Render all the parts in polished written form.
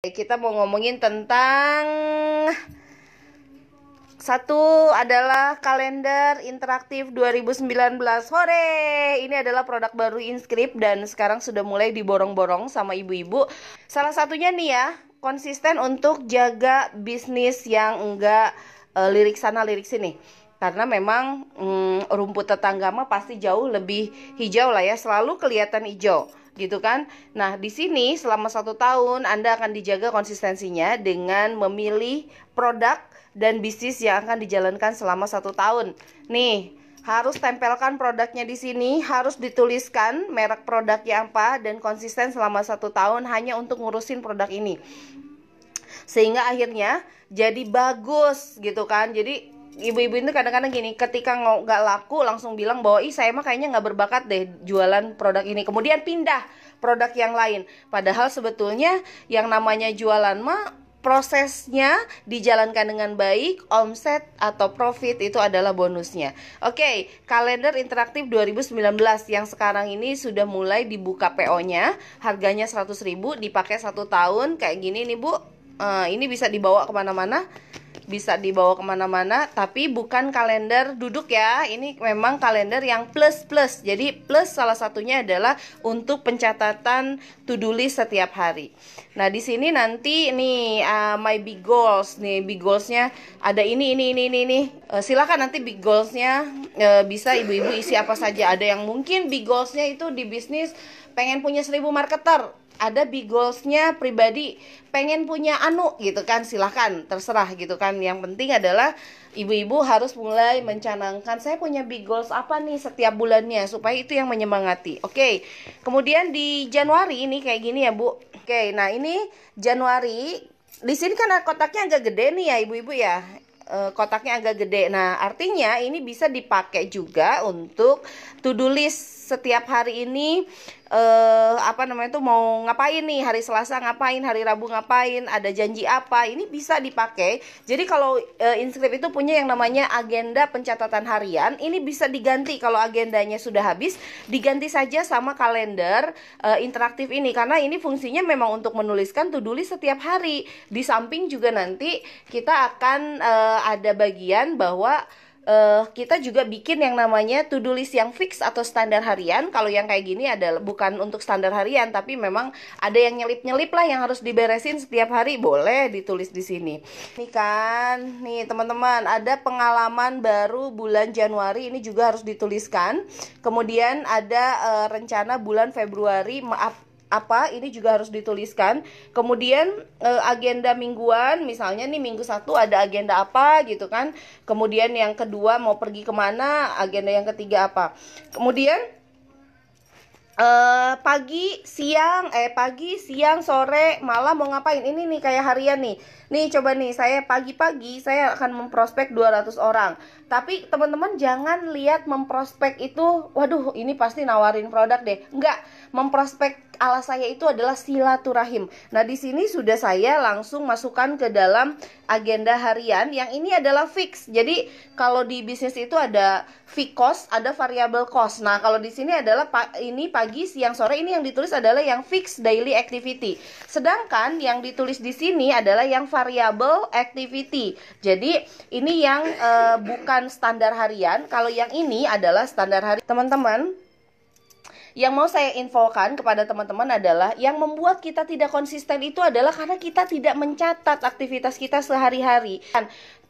Kita mau ngomongin tentang satu adalah kalender interaktif 2019. Hore! Ini adalah produk baru Inscript dan sekarang sudah mulai diborong-borong sama ibu-ibu. Salah satunya nih ya, konsisten untuk jaga bisnis yang enggak lirik sana lirik sini. Karena memang rumput tetangga mah pasti jauh lebih hijau lah ya, selalu kelihatan hijau gitu kan. Nah di sini selama 1 tahun Anda akan dijaga konsistensinya dengan memilih produk dan bisnis yang akan dijalankan selama 1 tahun. Nih harus tempelkan produknya di sini, harus dituliskan merek produknya apa dan konsisten selama 1 tahun hanya untuk ngurusin produk ini. Sehingga akhirnya jadi bagus gitu kan. Jadi ibu-ibu itu kadang-kadang gini, ketika nggak laku langsung bilang bahwa saya mah kayaknya nggak berbakat deh jualan produk ini, kemudian pindah produk yang lain. Padahal sebetulnya yang namanya jualan mah prosesnya dijalankan dengan baik, omset atau profit itu adalah bonusnya. Oke, kalender interaktif 2019 yang sekarang ini sudah mulai dibuka PO-nya, harganya 100.000, dipakai 1 tahun kayak gini nih Bu. Ini bisa dibawa kemana-mana, tapi bukan kalender duduk ya. Ini memang kalender yang plus. Jadi plus salah satunya adalah untuk pencatatan to-do list setiap hari. Nah di sini nanti nih my big goals nih, big goalsnya ada ini. Silakan nanti big goalsnya bisa ibu-ibu isi apa saja. Ada yang mungkin big goalsnya itu di bisnis pengen punya 1000 marketer. Ada big goalsnya pribadi pengen punya gitu kan, silahkan terserah gitu kan. Yang penting adalah ibu-ibu harus mulai mencanangkan saya punya big goals apa nih setiap bulannya, supaya itu yang menyemangati. Oke, kemudian di Januari ini kayak gini ya Bu. Oke, nah ini Januari di sini kan kotaknya agak gede nih ya ibu-ibu ya. Kotaknya agak gede. Nah artinya ini bisa dipakai juga untuk to-do list setiap hari ini. Mau ngapain nih, hari Selasa ngapain, hari Rabu ngapain, ada janji apa, ini bisa dipakai. Jadi kalau Inscript itu punya yang namanya agenda pencatatan harian, ini bisa diganti kalau agendanya sudah habis, diganti saja sama kalender interaktif ini, karena ini fungsinya memang untuk menuliskan to-do list setiap hari. Di samping juga nanti kita akan ada bagian bahwa kita juga bikin yang namanya to-do list yang fix atau standar harian. Kalau yang kayak gini adalah bukan untuk standar harian, tapi memang ada yang nyelip-nyelip lah yang harus diberesin setiap hari, boleh ditulis di sini. Nih kan, nih teman-teman, ada pengalaman baru bulan Januari, ini juga harus dituliskan. Kemudian ada rencana bulan Februari, ini juga harus dituliskan. Kemudian agenda mingguan, misalnya nih minggu 1 ada agenda apa gitu kan. Kemudian yang kedua mau pergi kemana, agenda yang ketiga apa. Kemudian pagi, siang, sore, malam mau ngapain. Ini nih kayak harian nih. Nih coba nih, saya pagi-pagi saya akan memprospek 200 orang. Tapi teman-teman jangan lihat memprospek itu, waduh ini pasti nawarin produk deh. Enggak, memprospek ala saya itu adalah silaturahim. Nah di sini sudah saya langsung masukkan ke dalam agenda harian yang ini adalah fix. Jadi kalau di bisnis itu ada fixed cost, ada variable cost. Nah kalau di sini adalah ini pagi, siang, sore, ini yang ditulis adalah yang fixed daily activity. Sedangkan yang ditulis di sini adalah yang variable activity. Jadi ini yang bukan standar harian. Kalau yang ini adalah standar harian. Teman-teman, yang mau saya infokan kepada teman-teman adalah yang membuat kita tidak konsisten itu adalah karena kita tidak mencatat aktivitas kita sehari-hari.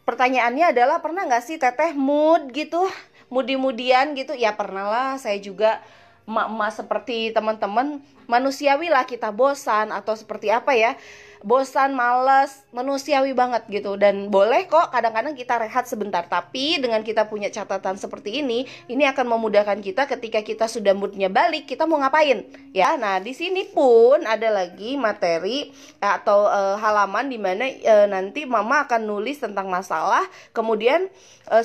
Pertanyaannya adalah, pernah nggak sih Teteh mood gitu, mudi-mudian gitu? Ya pernah lah, saya juga emak-emak seperti teman-teman. Manusiawi lah kita bosan atau seperti apa ya, bosan, males, manusiawi banget gitu. Dan boleh kok kadang-kadang kita rehat sebentar. Tapi dengan kita punya catatan seperti ini akan memudahkan kita ketika kita sudah moodnya balik, kita mau ngapain ya. Nah di sini pun ada lagi materi atau halaman dimana nanti mama akan nulis tentang masalah, kemudian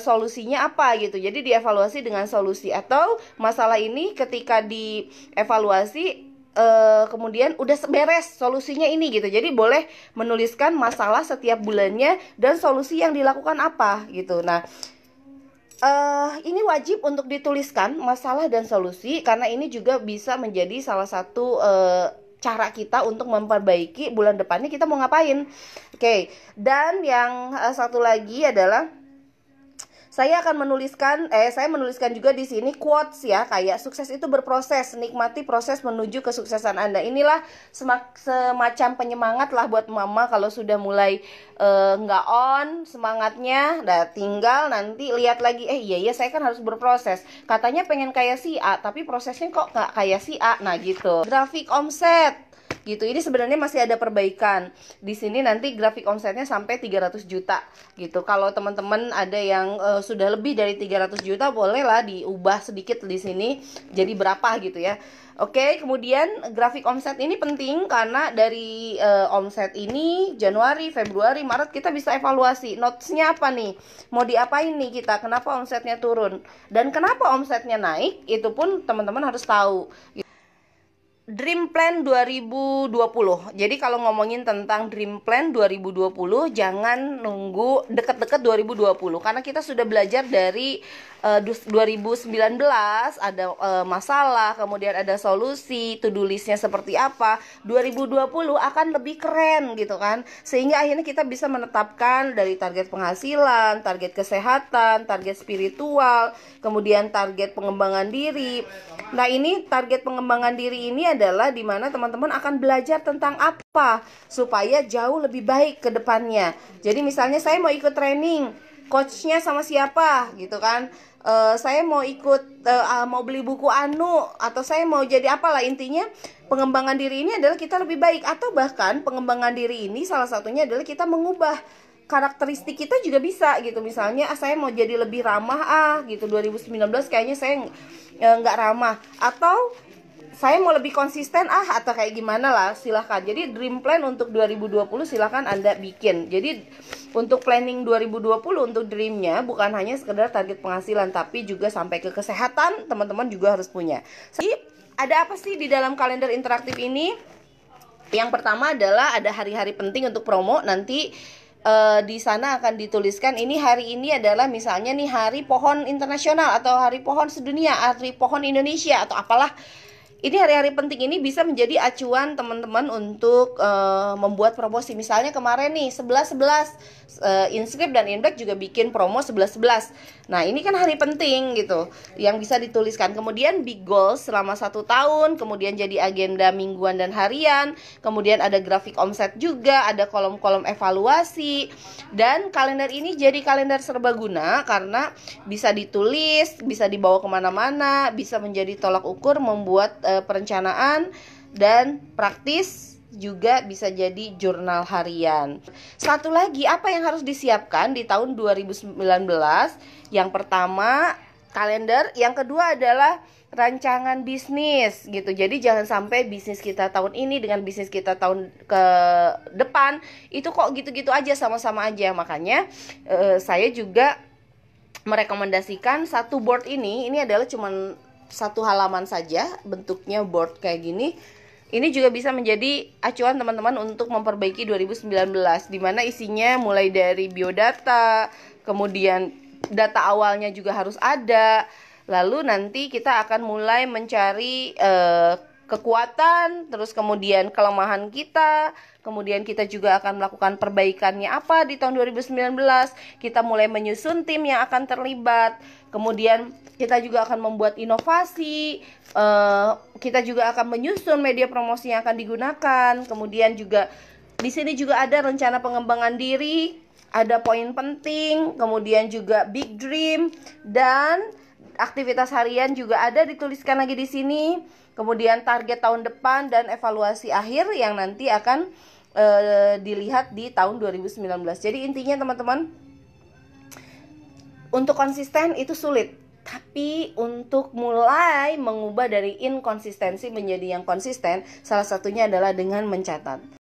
solusinya apa gitu. Jadi dievaluasi dengan solusi, atau masalah ini ketika dievaluasi kemudian udah beres solusinya ini gitu. Jadi boleh menuliskan masalah setiap bulannya dan solusi yang dilakukan apa gitu. Nah ini wajib untuk dituliskan masalah dan solusi, karena ini juga bisa menjadi salah satu cara kita untuk memperbaiki bulan depannya kita mau ngapain. Oke, dan yang satu lagi adalah saya menuliskan juga di sini quotes ya, kayak sukses itu berproses, nikmati proses menuju kesuksesan Anda. Inilah semacam penyemangat lah buat mama kalau sudah mulai nggak on semangatnya. Nah, tinggal nanti lihat lagi, iya saya kan harus berproses. Katanya pengen kayak si A, tapi prosesnya kok nggak kayak si A. Nah gitu. Grafik omset gitu. Ini sebenarnya masih ada perbaikan. Di sini nanti grafik omsetnya sampai 300 juta gitu. Kalau teman-teman ada yang sudah lebih dari 300 juta, bolehlah diubah sedikit di sini jadi berapa gitu ya. Oke, kemudian grafik omset ini penting karena dari omset ini Januari, Februari, Maret kita bisa evaluasi notesnya apa nih, mau diapain nih kita, kenapa omsetnya turun dan kenapa omsetnya naik, itu pun teman-teman harus tahu. Dream Plan 2020. Jadi kalau ngomongin tentang Dream Plan 2020, jangan nunggu deket-deket 2020 karena kita sudah belajar dari 2019 ada masalah, kemudian ada solusi, to-do listnya seperti apa. 2020 akan lebih keren gitu kan. Sehingga akhirnya kita bisa menetapkan dari target penghasilan, target kesehatan, target spiritual, kemudian target pengembangan diri. Nah, ini target pengembangan diri ini adalah di mana teman-teman akan belajar tentang apa supaya jauh lebih baik ke depannya. Jadi misalnya saya mau ikut training, coachnya sama siapa gitu kan. Saya mau ikut mau beli buku atau saya mau jadi apalah, intinya pengembangan diri ini adalah kita lebih baik, atau bahkan pengembangan diri ini salah satunya adalah kita mengubah karakteristik kita juga bisa gitu. Misalnya saya mau jadi lebih ramah gitu, 2019 kayaknya saya nggak ramah, atau saya mau lebih konsisten atau kayak gimana lah, silahkan. Jadi dream plan untuk 2020 silahkan Anda bikin. Jadi untuk planning 2020 untuk dreamnya bukan hanya sekedar target penghasilan, tapi juga sampai ke kesehatan teman-teman juga harus punya. Jadi ada apa sih di dalam kalender interaktif ini? Yang pertama adalah ada hari-hari penting untuk promo. Nanti di sana akan dituliskan ini hari ini adalah misalnya nih hari pohon internasional atau hari pohon sedunia, hari pohon Indonesia atau apalah. Ini hari-hari penting ini bisa menjadi acuan teman-teman untuk membuat promosi. Misalnya kemarin nih 11-11 Inscript dan Inback juga bikin promo 11-11. Nah ini kan hari penting gitu yang bisa dituliskan. Kemudian big goals selama 1 tahun, kemudian jadi agenda mingguan dan harian. Kemudian ada grafik omset juga, ada kolom-kolom evaluasi. Dan kalender ini jadi kalender serbaguna karena bisa ditulis, bisa dibawa kemana-mana, bisa menjadi tolak ukur membuat perencanaan, dan praktis juga bisa jadi jurnal harian. Satu lagi, apa yang harus disiapkan di tahun 2019? Yang pertama kalender, yang kedua adalah rancangan bisnis gitu. Jadi jangan sampai bisnis kita tahun ini dengan bisnis kita tahun ke depan itu kok gitu-gitu aja, sama-sama aja. Makanya saya juga merekomendasikan satu board ini adalah cuman 1 halaman saja, bentuknya board kayak gini. Ini juga bisa menjadi acuan teman-teman untuk memperbaiki 2019, dimana isinya mulai dari biodata, kemudian data awalnya juga harus ada. Lalu nanti kita akan mulai mencari kekuatan, terus kemudian kelemahan kita, kemudian kita juga akan melakukan perbaikannya apa di tahun 2019. Kita mulai menyusun tim yang akan terlibat, kemudian kita juga akan membuat inovasi, kita juga akan menyusun media promosi yang akan digunakan. Kemudian juga di sini juga ada rencana pengembangan diri, ada poin penting, kemudian juga big dream, dan aktivitas harian juga ada dituliskan lagi di sini. Kemudian target tahun depan dan evaluasi akhir yang nanti akan dilihat di tahun 2019. Jadi intinya teman-teman, untuk konsisten itu sulit, tapi untuk mulai mengubah dari inkonsistensi menjadi yang konsisten, salah satunya adalah dengan mencatat.